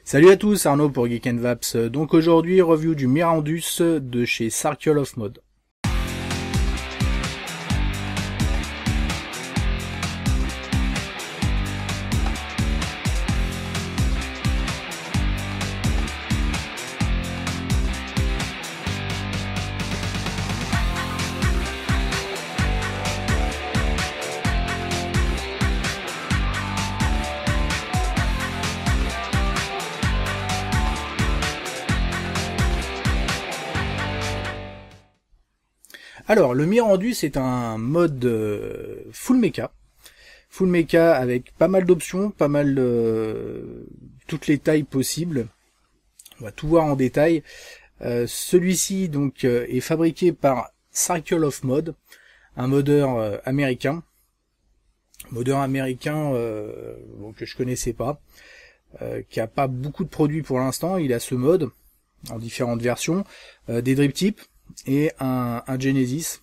Salut à tous, Arnaud pour Geek & Vaps. Donc aujourd'hui, review du Mirandus de chez Circle of Mode. Alors, le Mirandus est un mode full mecha avec pas mal d'options, toutes les tailles possibles. On va tout voir en détail. Celui-ci donc est fabriqué par Circle of Mode, un modeur américain. Que je connaissais pas, qui a pas beaucoup de produits pour l'instant. Il a ce mode en différentes versions, des drip tips et un Genesis,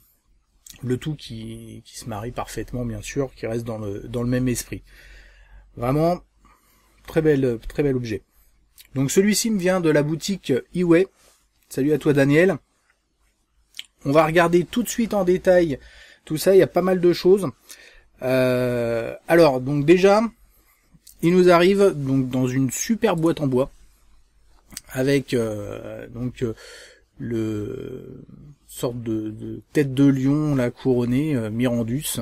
le tout qui se marie parfaitement, bien sûr, qui reste dans le même esprit. Vraiment très bel objet. Donc celui-ci me vient de la boutique eWay. Salut à toi Daniel. On va regarder tout de suite en détail tout ça, il y a pas mal de choses. Alors donc déjà, il nous arrive donc dans une super boîte en bois avec le sorte de tête de lion là couronnée, Mirandus.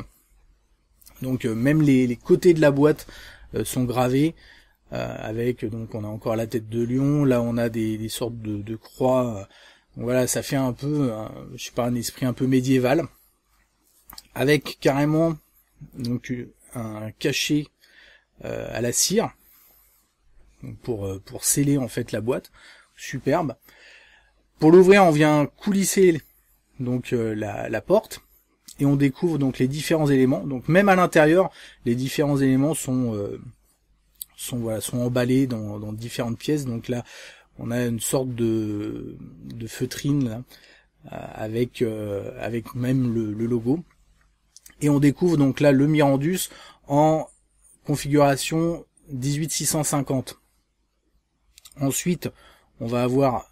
Donc même les côtés de la boîte sont gravés avec, donc on a encore la tête de lion, là on a des sortes de croix. Voilà, ça fait un peu je sais pas, un esprit un peu médiéval, avec carrément donc un cachet à la cire pour sceller en fait la boîte. Superbe. Pour l'ouvrir, on vient coulisser donc la porte et on découvre donc les différents éléments. Donc même à l'intérieur, les différents éléments sont emballés dans différentes pièces. Donc là, on a une sorte de feutrine là, avec même le logo. Et on découvre donc là le Mirandus en configuration 18650. Ensuite, on va avoir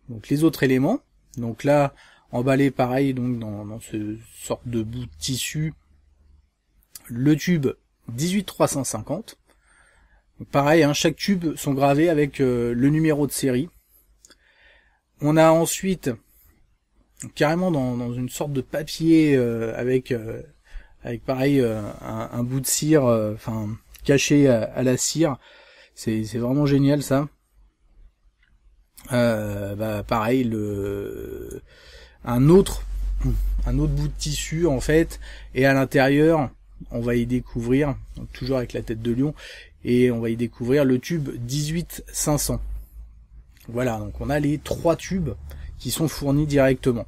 donc les autres éléments, donc là emballé pareil donc dans ce sorte de bout de tissu, le tube 18350. Pareil, hein, chaque tube sont gravés avec le numéro de série. On a ensuite carrément dans une sorte de papier avec pareil un bout de cire, caché à la cire. C'est vraiment génial ça. Pareil un autre bout de tissu en fait, et à l'intérieur on va y découvrir, donc toujours avec la tête de lion, et on va y découvrir le tube 18500. Voilà, donc on a les 3 tubes qui sont fournis directement,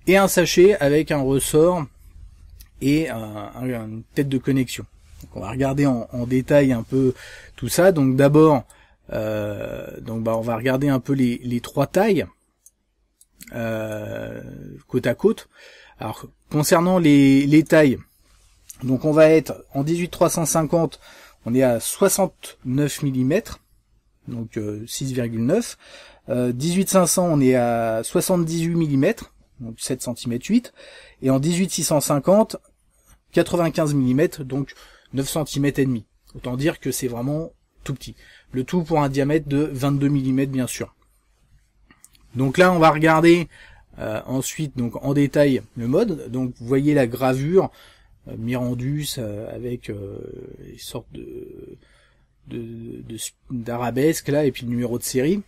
et un sachet avec un ressort et une tête de connexion. Donc on va regarder en détail un peu tout ça. Donc d'abord on va regarder un peu les 3 tailles côte à côte. Alors concernant les tailles, donc on va être en 18350, on est à 69 mm, donc 6,9. 18500 on est à 78 mm, donc 7 cm 8, et en 18650 95 mm, donc 9 cm et demi. Autant dire que c'est vraiment tout petit. Le tout pour un diamètre de 22 mm bien sûr. Donc là on va regarder ensuite donc en détail le mode. Donc vous voyez la gravure Mirandus avec les sortes d'arabesques là, et puis le numéro de série.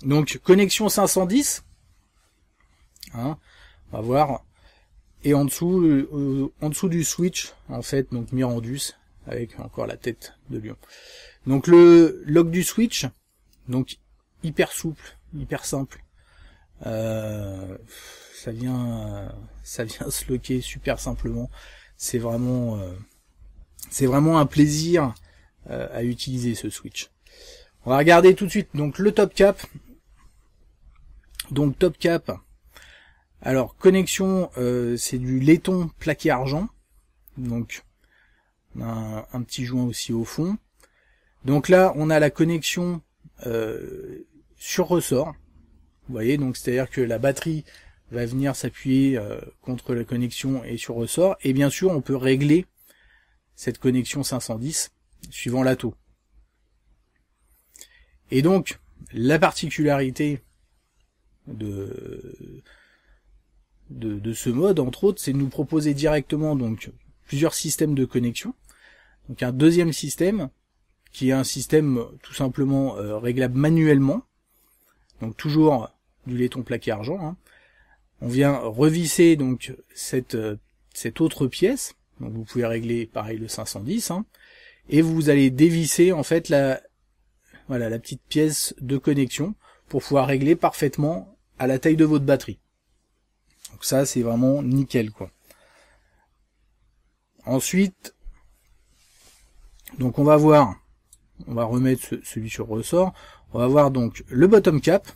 Donc connexion 510, hein, on va voir, et en dessous du switch en fait donc Mirandus avec encore la tête de lion. Donc le lock du switch, donc hyper souple, hyper simple. Ça vient se locker super simplement. C'est vraiment un plaisir à utiliser ce switch. On va regarder tout de suite donc le top cap. Donc top cap. Alors connexion, c'est du laiton plaqué argent. Donc on a un petit joint aussi au fond. Donc là on a la connexion sur ressort. Vous voyez, donc c'est-à-dire que la batterie va venir s'appuyer contre la connexion et sur ressort. Et bien sûr, on peut régler cette connexion 510 suivant la taux. Et donc, la particularité de ce mode, entre autres, c'est de nous proposer directement donc plusieurs systèmes de connexion. Donc un deuxième système, qui est un système tout simplement réglable manuellement. Donc toujours du laiton plaqué argent. Hein. On vient revisser donc cette autre pièce. Donc vous pouvez régler pareil le 510. Hein, et vous allez dévisser en fait la petite pièce de connexion pour pouvoir régler parfaitement à la taille de votre batterie. Donc ça c'est vraiment nickel quoi. Ensuite, donc on va remettre celui sur ressort. On va voir donc le bottom cap.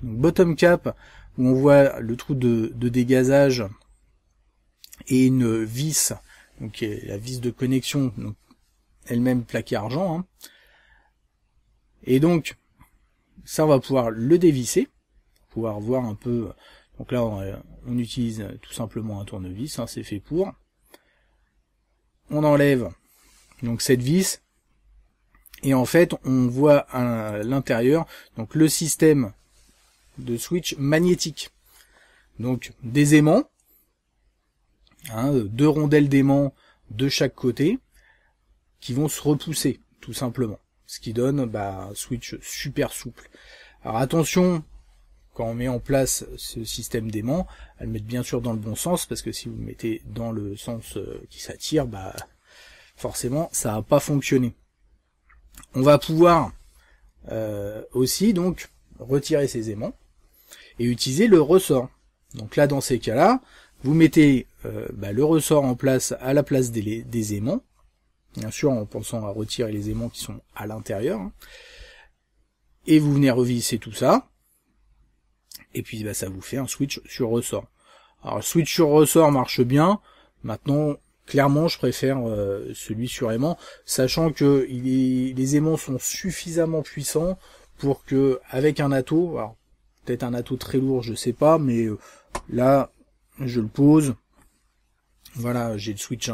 Donc bottom cap où on voit le trou de dégazage et une vis, donc la vis de connexion, donc elle-même plaquée argent. Hein. Et donc ça on va pouvoir le dévisser, pouvoir voir un peu. Donc là on utilise tout simplement un tournevis, hein, c'est fait pour. On enlève donc cette vis et en fait on voit à l'intérieur donc le système de switch magnétique, donc des aimants, hein, 2 rondelles d'aimants de chaque côté qui vont se repousser tout simplement, ce qui donne un switch super souple. Alors attention quand on met en place ce système d'aimants, à le mettre bien sûr dans le bon sens, parce que si vous le mettez dans le sens qui s'attire, forcément ça va pas fonctionner. On va pouvoir aussi donc retirer ces aimants et utiliser le ressort. Donc là dans ces cas-là, vous mettez le ressort en place à la place des aimants, bien sûr en pensant à retirer les aimants qui sont à l'intérieur, hein. Et vous venez revisser tout ça, et puis ça vous fait un switch sur ressort. Alors le switch sur ressort marche bien, maintenant clairement je préfère celui sur aimant, sachant que les aimants sont suffisamment puissants pour que avec un atto, alors peut-être un atto très lourd je sais pas, mais là je le pose, voilà j'ai le switch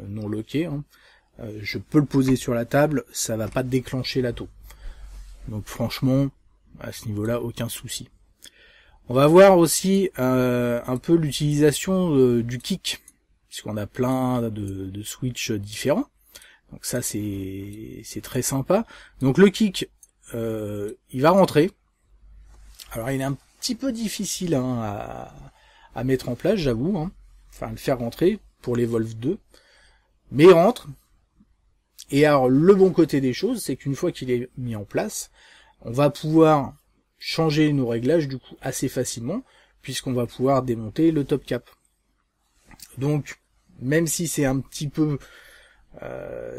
non locké, hein. Je peux le poser sur la table, ça va pas déclencher l'atto. Donc franchement, à ce niveau-là, aucun souci. On va voir aussi un peu l'utilisation du kick, puisqu'on a plein de switches différents. Donc ça c'est très sympa. Donc le kick, il va rentrer. Alors il est un petit peu difficile à mettre en place, j'avoue. Hein. Enfin le faire rentrer pour les Wolf 2. Mais il rentre. Et alors le bon côté des choses, c'est qu'une fois qu'il est mis en place, on va pouvoir changer nos réglages du coup assez facilement, puisqu'on va pouvoir démonter le top cap. Donc même si c'est un petit peu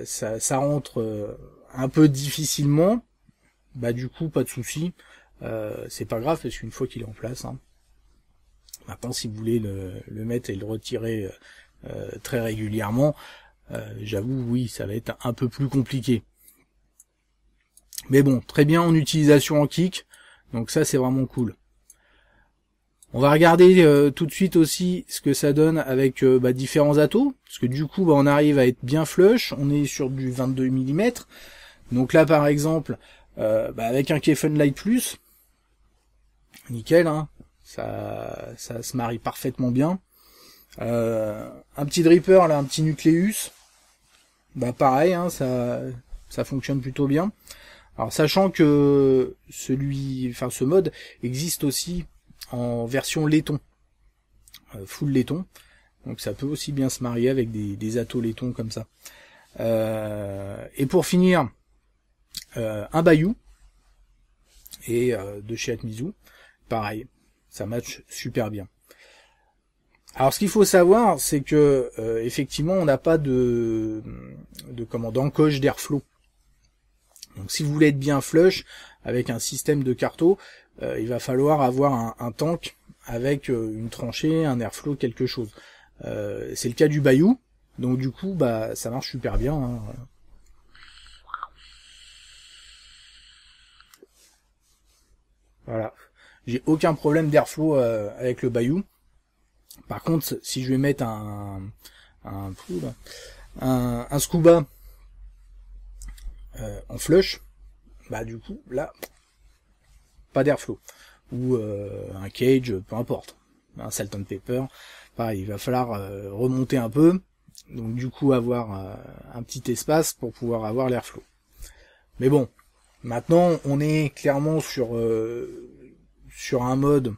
ça rentre un peu difficilement, du coup pas de souci, c'est pas grave parce qu'une fois qu'il est en place, hein, maintenant si vous voulez le mettre et le retirer très régulièrement, j'avoue oui ça va être un peu plus compliqué. Mais bon, très bien en utilisation en kick, donc ça c'est vraiment cool. On va regarder tout de suite aussi ce que ça donne avec différents attos, parce que du coup on arrive à être bien flush, on est sur du 22 mm, donc là par exemple, avec un Kefun Light Plus, nickel, hein, ça se marie parfaitement bien. Un petit dripper là, un petit nucléus, pareil, hein, ça fonctionne plutôt bien. Alors sachant que ce mode existe aussi en version laiton, full laiton, donc ça peut aussi bien se marier avec des attos laiton comme ça. Et pour finir, un Bayou et de chez Atmizu, pareil, ça match super bien. Alors ce qu'il faut savoir, c'est que effectivement on n'a pas d'encoche d'airflow. Donc si vous voulez être bien flush avec un système de carto, il va falloir avoir un tank avec une tranchée, un airflow, quelque chose. C'est le cas du Bayou, donc du coup ça marche super bien. Hein. Voilà. J'ai aucun problème d'airflow avec le Bayou. Par contre, si je vais mettre un scuba en flush, bah du coup, là, pas d'airflow. Ou un cage, peu importe. Un salt and pepper, pareil, il va falloir remonter un peu. Donc du coup, avoir un petit espace pour pouvoir avoir l'airflow. Mais bon, maintenant, on est clairement sur un mode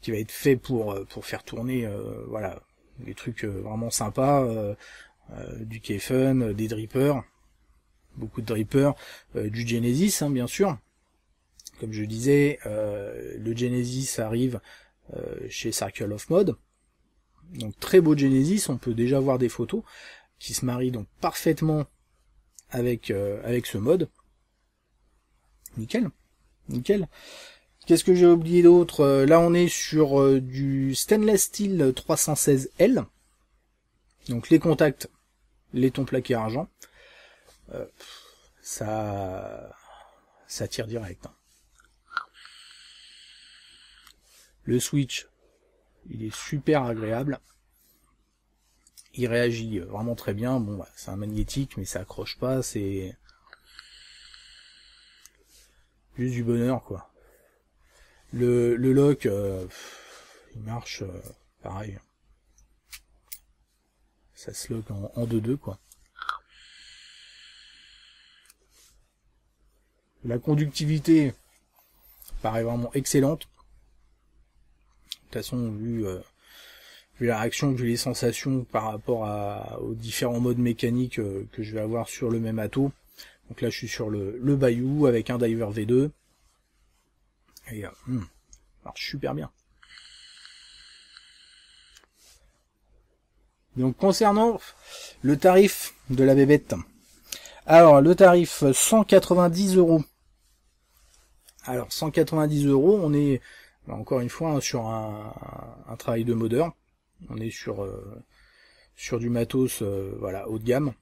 qui va être fait pour faire tourner voilà, des trucs vraiment sympas, du K-Fun, des drippers, beaucoup de drippers, du Genesis hein, bien sûr. Comme je disais, le Genesis arrive chez Circle of Mode. Donc très beau Genesis, on peut déjà voir des photos qui se marient donc parfaitement avec ce mode. Nickel, nickel. Qu'est-ce que j'ai oublié d'autre? Là on est sur du stainless steel 316L. Donc les contacts, laiton plaqué argent. Ça tire direct. Hein. Le switch, il est super agréable. Il réagit vraiment très bien. Bon, bah, c'est un magnétique, mais ça accroche pas. C'est juste du bonheur, quoi. Le lock, il marche pareil. Ça se lock en 2-2, quoi. La conductivité paraît vraiment excellente. De toute façon, vu la réaction, vu les sensations par rapport aux différents modes mécaniques que je vais avoir sur le même ato. Donc là, je suis sur le Bayou avec un Diver V2. Et marche super bien. Donc concernant le tarif de la bébête. Alors le tarif 190 €. Alors 190 €, on est encore une fois hein, sur un travail de modeur. On est sur du matos voilà haut de gamme.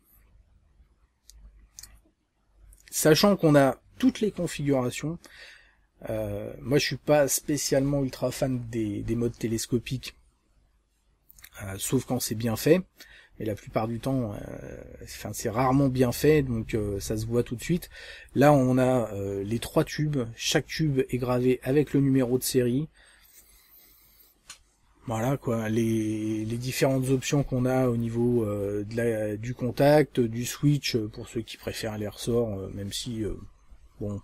Sachant qu'on a toutes les configurations. Moi je suis pas spécialement ultra fan des modes télescopiques, sauf quand c'est bien fait. Et la plupart du temps, c'est rarement bien fait, donc ça se voit tout de suite. Là, on a les 3 tubes. Chaque tube est gravé avec le numéro de série. Voilà quoi, les différentes options qu'on a au niveau du contact, du switch pour ceux qui préfèrent les ressorts, même si bon,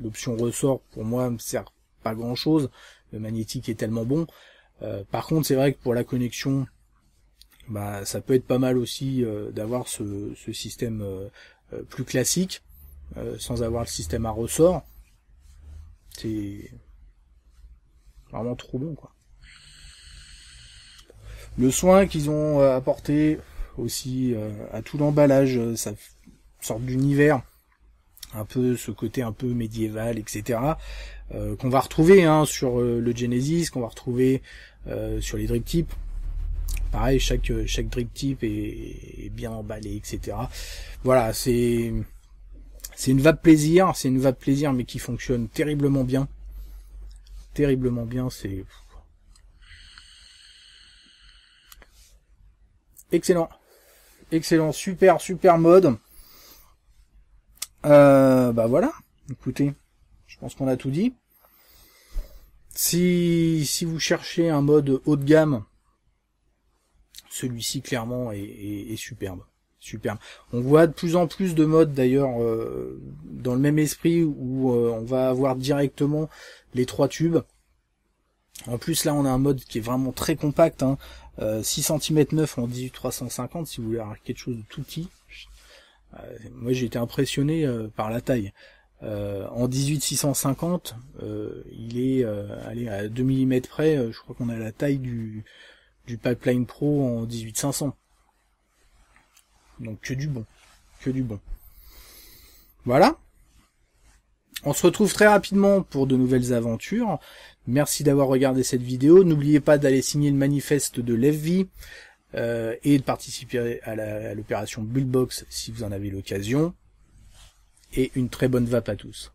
l'option ressort pour moi me sert pas grand chose. Le magnétique est tellement bon. Par contre, c'est vrai que pour la connexion, bah ça peut être pas mal aussi d'avoir ce système plus classique sans avoir le système à ressort. C'est vraiment trop bon quoi. Le soin qu'ils ont apporté aussi à tout l'emballage, ça sort d'univers, un peu ce côté un peu médiéval, etc. Qu'on va retrouver hein, sur le Genesis, qu'on va retrouver sur les drip tips. Pareil, chaque drip tip est bien emballé, etc. Voilà, c'est une vape plaisir, mais qui fonctionne terriblement bien. Terriblement bien, c'est excellent. Excellent, super mode. Bah voilà, écoutez, je pense qu'on a tout dit. Si vous cherchez un mode haut de gamme, celui-ci clairement est superbe. On voit de plus en plus de modes d'ailleurs dans le même esprit où on va avoir directement les 3 tubes. En plus là on a un mode qui est vraiment très compact, hein, 6 cm 9 en 18-350 si vous voulez avoir quelque chose de tout petit. Moi j'ai été impressionné par la taille. En 18-650 il est allez, à 2 mm près, je crois qu'on a la taille du Pipeline Pro en 18-500. Donc que du bon. Voilà. On se retrouve très rapidement pour de nouvelles aventures. Merci d'avoir regardé cette vidéo. N'oubliez pas d'aller signer le manifeste de l'FV et de participer à l'opération Bullbox si vous en avez l'occasion. Et une très bonne vape à tous.